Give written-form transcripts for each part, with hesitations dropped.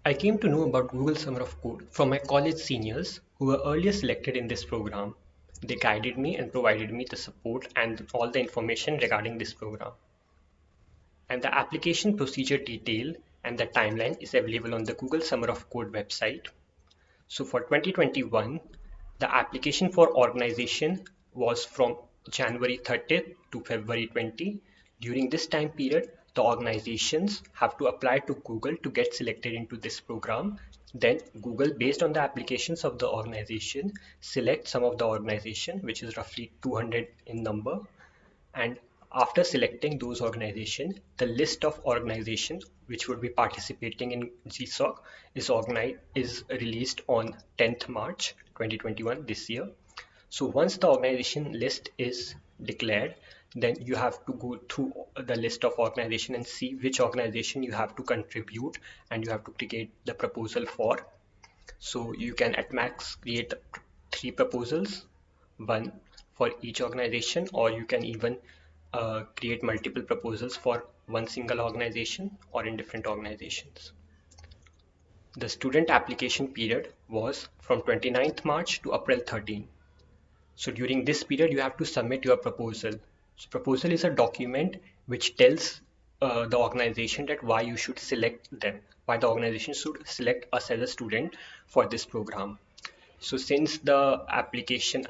I came to know about Google Summer of Code from my college seniors who were earlier selected in this program. They guided me and provided me the support and all the information regarding this program. And the application procedure detail and the timeline is available on the Google Summer of Code website. So for 2021, the application for organization was from January 30th to February 20. During this time period, the organizations have to apply to Google to get selected into this program. Then Google, based on the applications of the organization, select some of the organization, which is roughly 200 in number, and after selecting those organizations, the list of organizations which would be participating in GSOC is released on 10th March 2021 this year. So once the organization list is declared, then you have to go through the list of organization and see which organization you have to contribute and you have to create the proposal for. So you can at max create three proposals, one for each organization, or you can even create multiple proposals for one single organization or in different organizations. The student application period was from 29th March to April 13. So during this period, you have to submit your proposal. So proposal is a document which tells the organization that why you should select them, why the organization should select us as a student for this program. So since the organization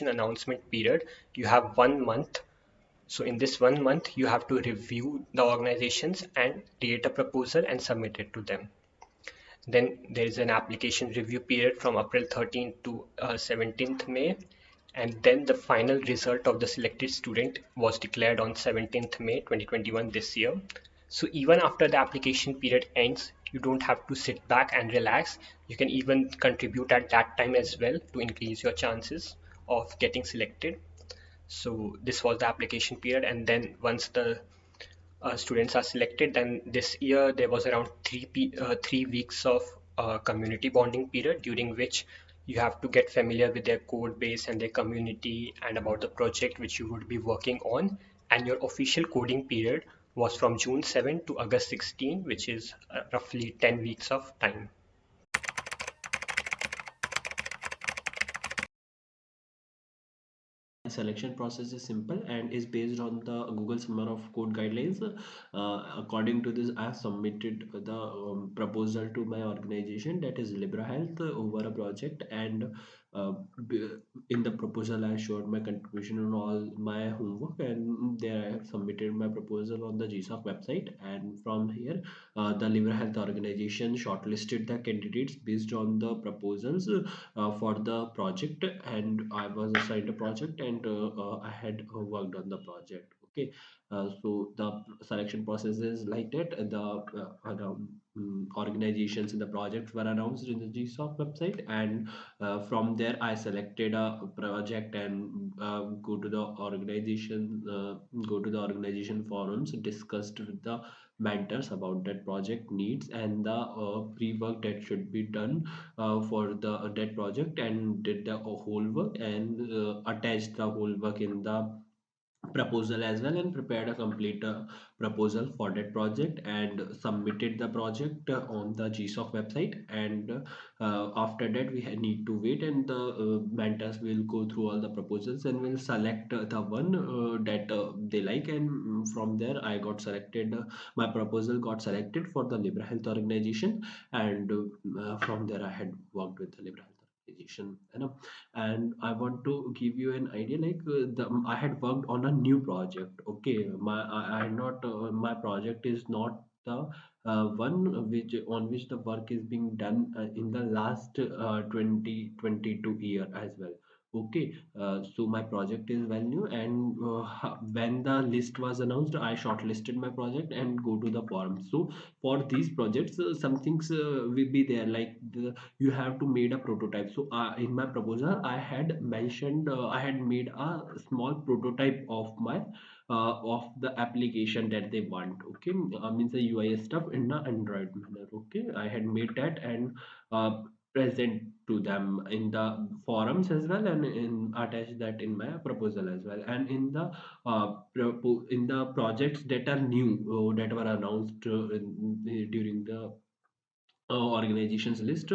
announcement period, you have 1 month. So in this 1 month, you have to review the organizations and create a proposal and submit it to them. Then there is an application review period from April 13th to 17th May. And then the final result of the selected student was declared on 17th May 2021 this year. So even after the application period ends, you don't have to sit back and relax. You can even contribute at that time as well to increase your chances of getting selected. So this was the application period, and then once the students are selected, then this year there was around 3 weeks of community bonding period during which you have to get familiar with their code base and their community and about the project which you would be working on. And your official coding period was from June 7 to August 16, which is roughly 10 weeks of time. Selection process is simple and is based on the Google Summer of Code guidelines. According to this, I have submitted the proposal to my organization, that is Libra Health, over a project, and uh, b- in the proposal I showed my contribution on all my homework, and there I have submitted my proposal on the GSOC website. And from here, the Libra Health organization shortlisted the candidates based on the proposals for the project, and I was assigned a project, and I had worked on the project. Okay, so the selection process is like that. The organizations in the project were announced in the GSOC website, and from there I selected a project and go to the organization forums, discussed with the mentors about that project needs and the pre-work that should be done for the that project, and did the whole work, and attached the whole work in the proposal as well, and prepared a complete proposal for that project, and submitted the project on the GSOC website. And after that, we need to wait, and the mentors will go through all the proposals and will select the one that they like. And from there, I got selected. My proposal got selected for the Libra Health organization, and from there, I had worked with the Libra Health organization. And I want to give you an idea, like I had worked on a new project. Okay, I had not my project is not the one which on which the work is being done in the last 2022 year as well. Okay, so my project is well new, and when the list was announced, I shortlisted my project and go to the forum. So for these projects, some things will be there, like you have to made a prototype. So in my proposal, I had mentioned I had made a small prototype of my of the application that they want. Okay, means the UI stuff in the Android manner. Okay, I had made that and present to them in the forums as well, and in attach that in my proposal as well. And in the in the projects that are new that were announced during the organizations list.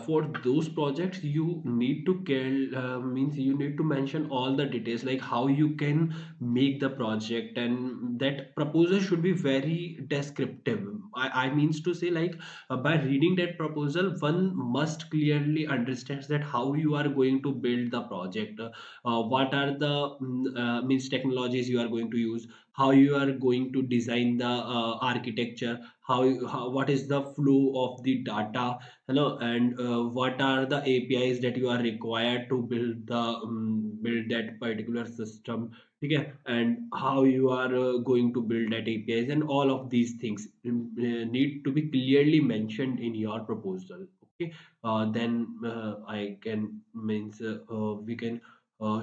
For those projects you need to care, means you need to mention all the details, like how you can make the project, and that proposal should be very descriptive. I means to say, like, by reading that proposal one must clearly understands that how you are going to build the project, what are the means technologies you are going to use, how you are going to design the architecture, how what is the flow of the data, and what are the APIs that you are required to build the build that particular system. Okay, and how you are going to build that APIs, and all of these things need to be clearly mentioned in your proposal. Okay, then I can means we can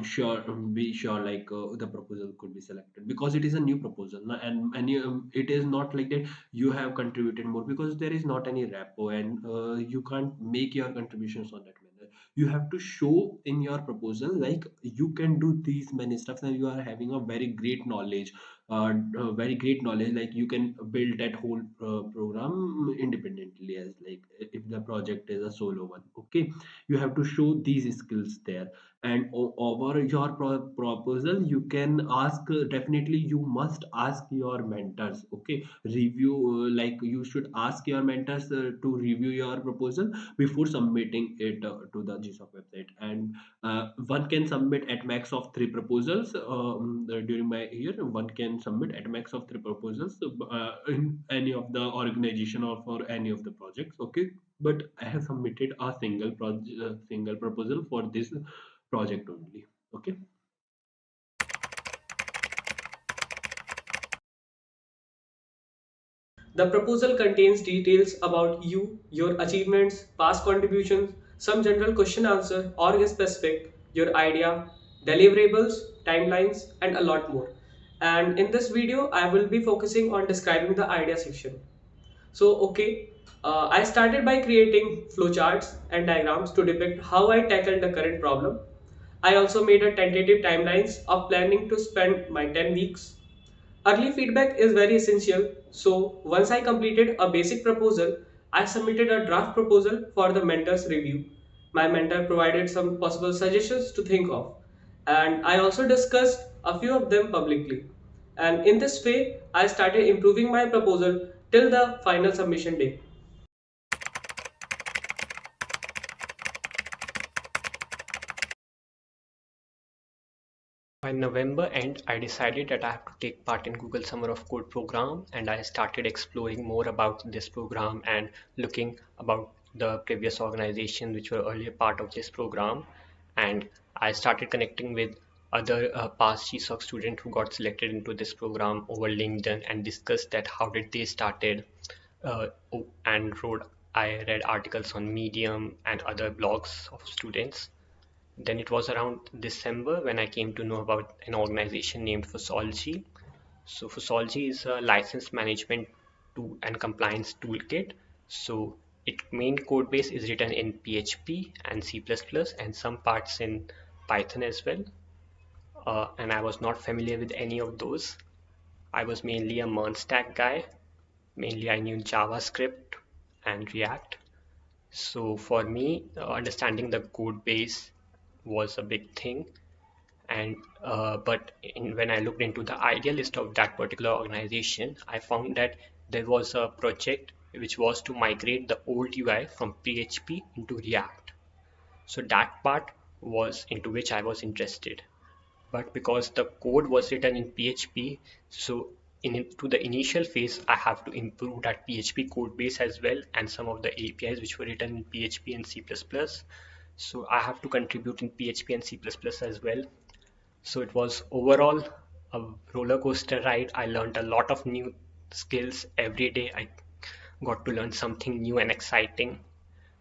sure be sure, like, the proposal could be selected, because it is a new proposal, and it is not like that you have contributed more, because there is not any repo, and you can't make your contributions on that manner. You have to show in your proposal like you can do these many stuff, and you are having a very great knowledge, very great knowledge, like you can build that whole program independently, as like if the project is a solo one. Okay, you have to show these skills there. And over your proposal you can ask, definitely you must ask your mentors. Okay, review, like you should ask your mentors to review your proposal before submitting it to the GSOC website. And one can submit at max of three proposals. During my year one can submit at max of three proposals in any of the organization or for any of the projects. Okay, but I have submitted a single proposal for this project only. Okay. The proposal contains details about you, your achievements, past contributions, some general question answer, org specific, your idea, deliverables, timelines, and a lot more. And in this video, I will be focusing on describing the idea section. So, okay, I started by creating flowcharts and diagrams to depict how I tackled the current problem. I also made a tentative timelines of planning to spend my 10 weeks. Early feedback is very essential, so once I completed a basic proposal, I submitted a draft proposal for the mentor's review. My mentor provided some possible suggestions to think of, and I also discussed a few of them publicly. And in this way, I started improving my proposal till the final submission day. By November end, I decided that I have to take part in Google Summer of Code program, and I started exploring more about this program and looking about the previous organizations which were earlier part of this program. And I started connecting with other past GSOC students who got selected into this program over LinkedIn and discussed that how did they started, and wrote I read articles on Medium and other blogs of students. Then it was around December when I came to know about an organization named Fusolgy. So Fusolgy is a license management tool and compliance toolkit. So its main code base is written in PHP and C++ and some parts in Python as well. And I was not familiar with any of those. I was mainly a MERN stack guy. Mainly I knew JavaScript and React. So for me, understanding the code base was a big thing. And when I looked into the idea list of that particular organization, I found that there was a project which was to migrate the old UI from PHP into React. So that part was into which I was interested. But because the code was written in PHP, so to the initial phase, I have to improve that PHP code base as well and some of the APIs which were written in PHP and C++. So I have to contribute in PHP and C++ as well. So it was overall a roller coaster ride. I learned a lot of new skills every day. I got to learn something new and exciting.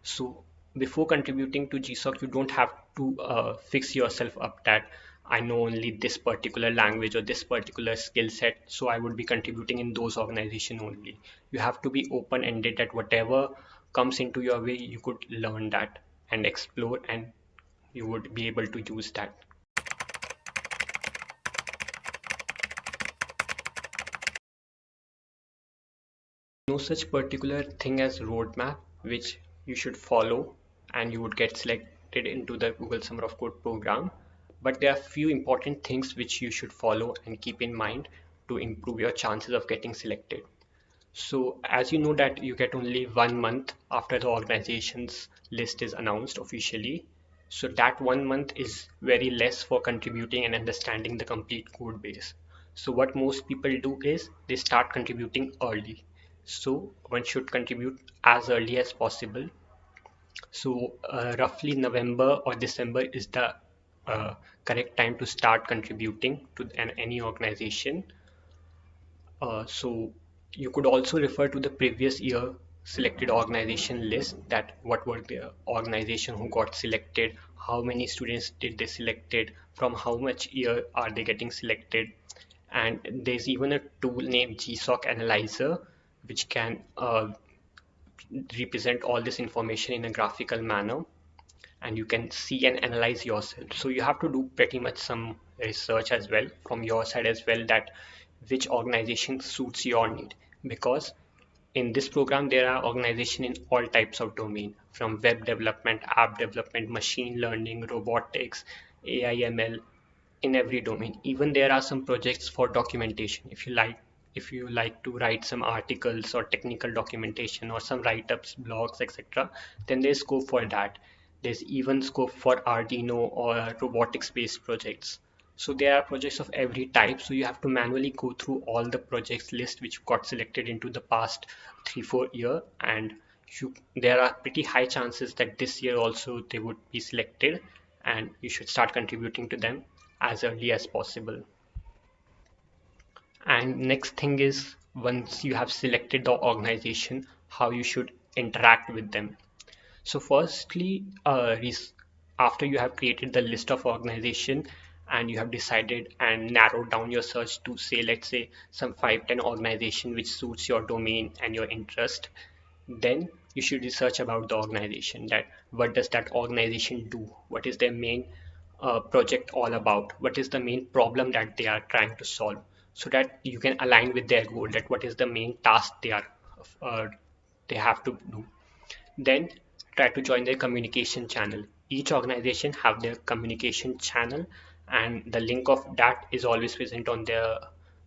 So before contributing to GSOC, you don't have to fix yourself up that I know only this particular language or this particular skill set, so I would be contributing in those organizations only. You have to be open-ended that whatever comes into your way, you could learn that and explore, and you would be able to use that. No such particular thing as roadmap. which you should follow, and you would get selected into the Google Summer of Code program. But there are few important things which you should follow and keep in mind to improve your chances of getting selected. So as you know that you get only 1 month after the organization's list is announced officially. So that 1 month is very less for contributing and understanding the complete code base. So what most people do is they start contributing early. So one should contribute as early as possible. So roughly November or December is the correct time to start contributing to any organization. So you could also refer to the previous year selected organization list, that what were the organization who got selected, how many students did they selected, from how much year are they getting selected. And there's even a tool named GSOC Analyzer which can represent all this information in a graphical manner, and you can see and analyze yourself. So you have to do pretty much some research as well from your side as well, that which organization suits your need, because in this program there are organizations in all types of domain, from web development, app development, machine learning, robotics, AI, ML, in every domain. Even there are some projects for documentation. If you like to write some articles or technical documentation or some write-ups, blogs, etc., then there's scope for that. There's even scope for Arduino or robotics based projects. So there are projects of every type, so you have to manually go through all the projects list which got selected into the past 3-4 year, and there are pretty high chances that this year also they would be selected, and you should start contributing to them as early as possible. And next thing is, once you have selected the organization, how you should interact with them. So firstly, after you have created the list of organization and you have decided and narrowed down your search to, say, let's say some 5-10 organization which suits your domain and your interest, then you should research about the organization, that what does that organization do, what is their main project all about, what is the main problem that they are trying to solve, so that you can align with their goal, that what is the main task uh, they have to do. Then try to join their communication channel. Each organization have their communication channel, and the link of that is always present on their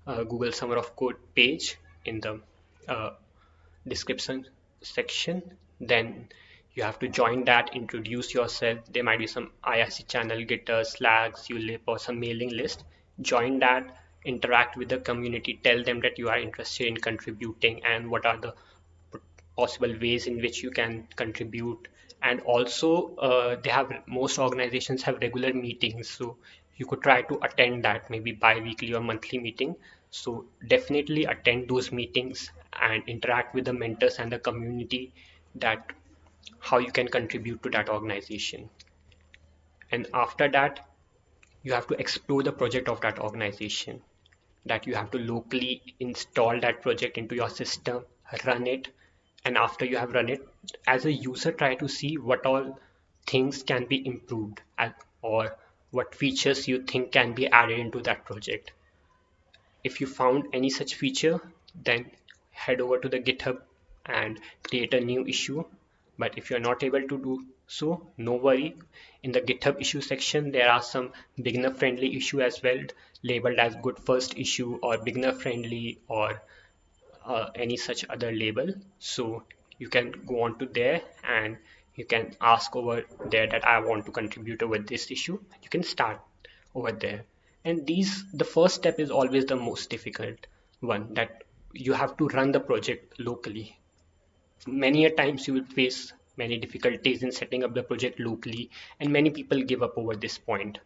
Google Summer of Code page in the uh, description section. Then you have to join that, introduce yourself. There might be some IRC channel, Gitter, Slack, Zulip, or some mailing list. Join that, interact with the community, tell them that you are interested in contributing and what are the possible ways in which you can contribute. And also they have, most organizations have regular meetings, so you could try to attend that, maybe bi-weekly or monthly meeting. So definitely attend those meetings and interact with the mentors and the community, that how you can contribute to that organization. And after that, you have to explore the project of that organization, that you have to locally install that project into your system, run it, and after you have run it, as a user, try to see what all things can be improved, or what features you think can be added into that project. If you found any such feature, then head over to the GitHub and create a new issue. But if you're not able to do so, no worry. In the GitHub issue section, there are some beginner friendly issue as well, labeled as good first issue or beginner friendly, or any such other label. So you can go on to there and you can ask over there that I want to contribute over this issue. You can start over there. And the first step is always the most difficult one, that you have to run the project locally. Many a times you will face many difficulties in setting up the project locally, and many people give up over this point.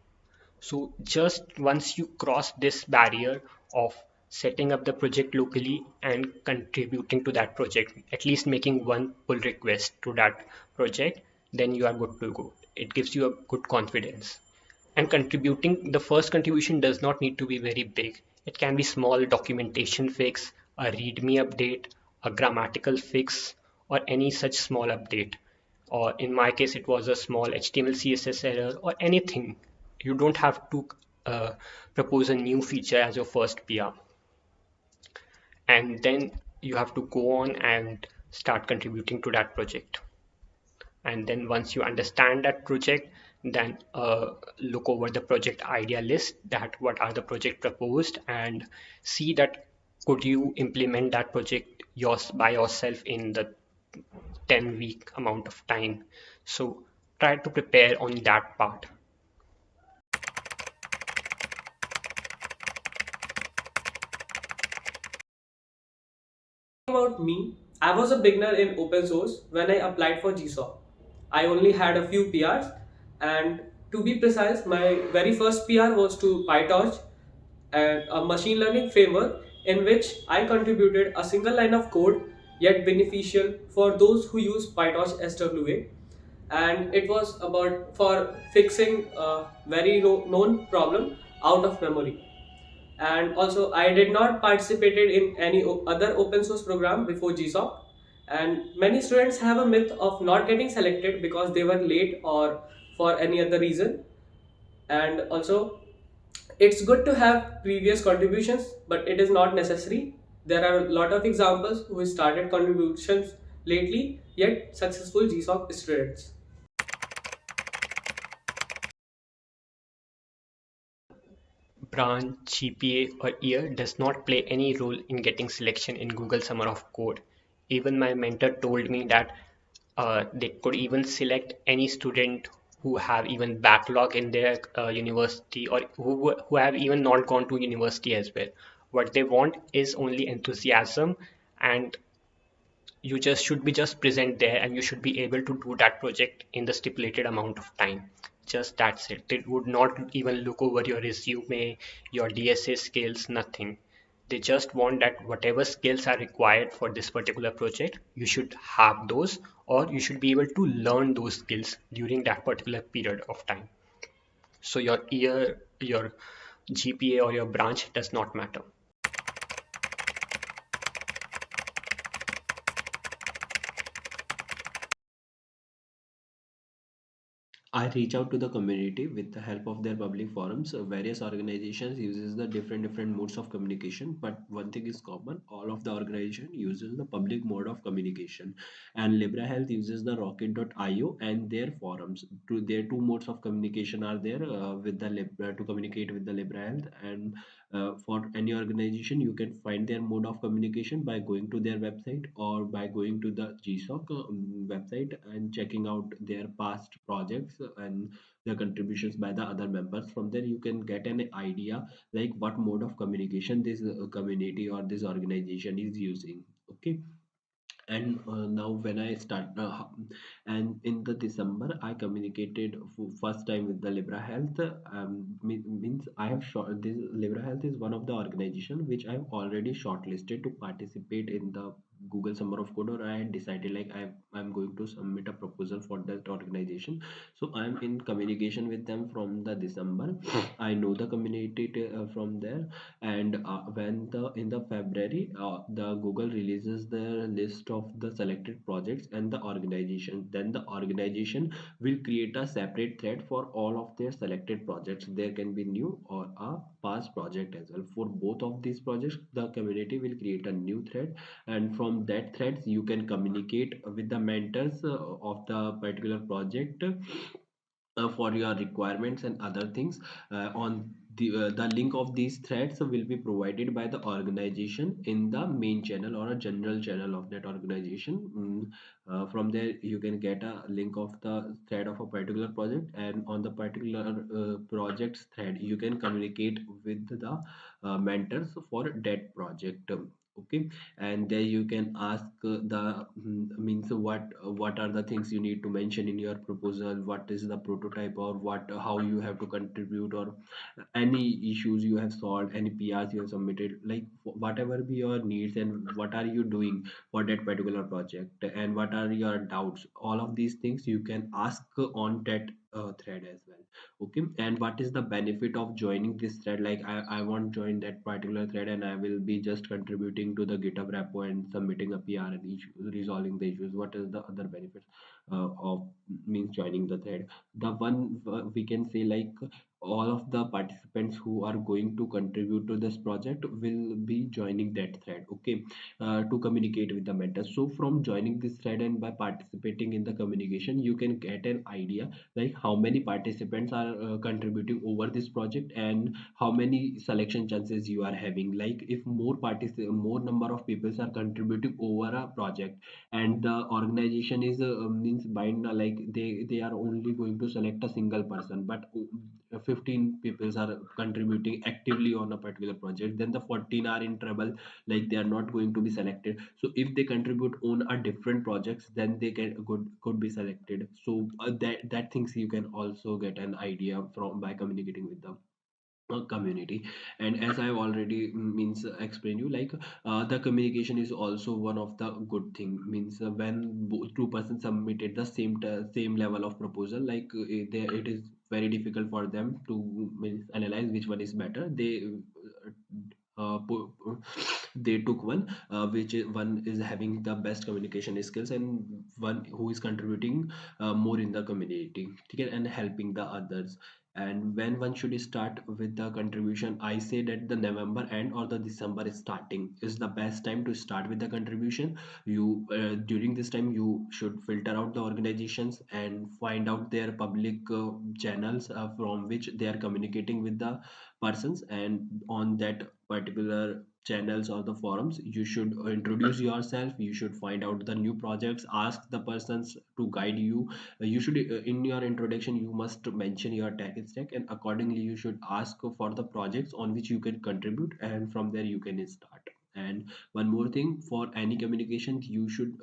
So just once you cross this barrier of setting up the project locally and contributing to that project, at least making one pull request to that project, then you are good to go. It gives you a good confidence. And contributing, the first contribution does not need to be very big. It can be small documentation fix, a README update, a grammatical fix, or any such small update. Or in my case, it was a small HTML CSS error or anything. You don't have to uh, propose a new feature as your first PR. And then you have to go on and start contributing to that project. And then once you understand that project, then look over the project idea list, that what are the project proposed, and see that could you implement that project by yourself in the 10-week amount of time. So try to prepare on that part. About me, I was a beginner in open source when I applied for GSOC. I only had a few PRs, and to be precise, my very first PR was to PyTorch, and a machine learning framework in which I contributed a single line of code yet beneficial for those who use PyTorch SWA. And it was about for fixing a very known problem out of memory. And also I did not participated in any other open source program before GSOC. And many students have a myth of not getting selected because they were late or for any other reason. And also it's good to have previous contributions, but it is not necessary. There are a lot of examples who started contributions lately yet successful GSOC students. Branch, GPA, or year does not play any role in getting selection in Google Summer of Code. Even my mentor told me that they could even select any student who have even backlog in their university, or who have even not gone to university as well. What they want is only enthusiasm, and you just should be just present there, and you should be able to do that project in the stipulated amount of time. Just that's it. They would not even look over your resume, your DSA skills, nothing. They just want that whatever skills are required for this particular project, you should have those, or you should be able to learn those skills during that particular period of time. So your year, your GPA, or your branch does not matter. I reach out to the community with the help of their public forums. Various organizations uses the different modes of communication, but one thing is common: all of the organization uses the public mode of communication, and Libra Health uses the Rocket.io and their forums. Their two modes of communication are there with the Libra to communicate with the Libra Health, and for any organization, you can find their mode of communication by going to their website or by going to the GSOC website and checking out their past projects and their contributions by the other members. From there, you can get an idea like what mode of communication this community or this organization is using. Okay. And now when I start and in the December I communicated first time with the Libra Health. Means I have short this Libra Health is one of the organization which I've already shortlisted to participate in the Google Summer of Code, or I had decided like I'm going to submit a proposal for that organization. So I'm in communication with them from the December. I know the community from there. And when the in the February the Google releases the list of the selected projects and the organization, then the organization will create a separate thread for all of their selected projects. There can be new or a past project as well. For both of these projects, the community will create a new thread, and from that threads you can communicate with the mentors of the particular project for your requirements and other things. On the link of these threads will be provided by the organization in the main channel or a general channel of that organization. From there you can get a link of the thread of a particular project, and on the particular project's thread you can communicate with the mentors for that project. Okay. And there you can ask the means what are the things you need to mention in your proposal, what is the prototype, or what how you have to contribute, or any issues you have solved, any PRs you have submitted, like whatever be your needs, and what are you doing for that particular project, and what are your doubts. All of these things you can ask on that thread as well. Okay. And what is the benefit of joining this thread? Like I want to join that particular thread and I will be just contributing to the GitHub repo and submitting a PR and resolving the issues. What is the other benefits of means joining the thread? The one we can say like all of the participants who are going to contribute to this project will be joining that thread, okay, to communicate with the mentors. So from joining this thread and by participating in the communication, you can get an idea like how many participants are contributing over this project and how many selection chances you are having. Like if more number of people are contributing over a project, and the organization is means bind like they are only going to select a single person, but 15 people are contributing actively on a particular project, then the 14 are in trouble, like they are not going to be selected. So if they contribute on a different projects, then they can could be selected. So that things you can also get an idea from by communicating with them community. And as I've already means explained you, like the communication is also one of the good thing. Means when two persons submitted the same level of proposal, like it is very difficult for them to means analyze which one is better. They took one which is one is having the best communication skills, and one who is contributing more in the community, okay, and helping the others. And when one should start with the contribution, I say that the November end or the December starting is the best time to start with the contribution. You during this time you should filter out the organizations and find out their public channels from which they are communicating with the persons, and on that particular channels or the forums you should introduce yourself. You should find out the new projects, ask the persons to guide you. You should in your introduction you must mention your tech stack, and accordingly you should ask for the projects on which you can contribute, and from there you can start. And one more thing, for any communication you should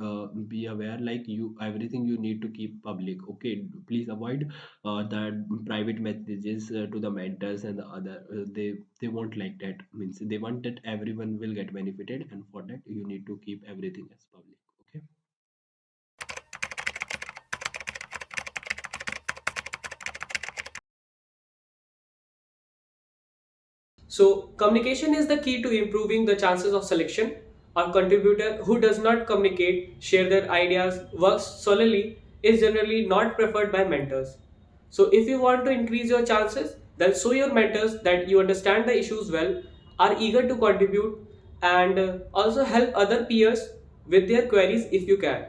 be aware, like you everything you need to keep public, okay. Please avoid that private messages to the mentors and the other they won't like that. Means they want that everyone will get benefited, and for that you need to keep everything as public, okay. So, communication is the key to improving the chances of selection. A contributor who does not communicate, share their ideas, works solely is generally not preferred by mentors. So, if you want to increase your chances, then show your mentors that you understand the issues well, are eager to contribute, and also help other peers with their queries if you can.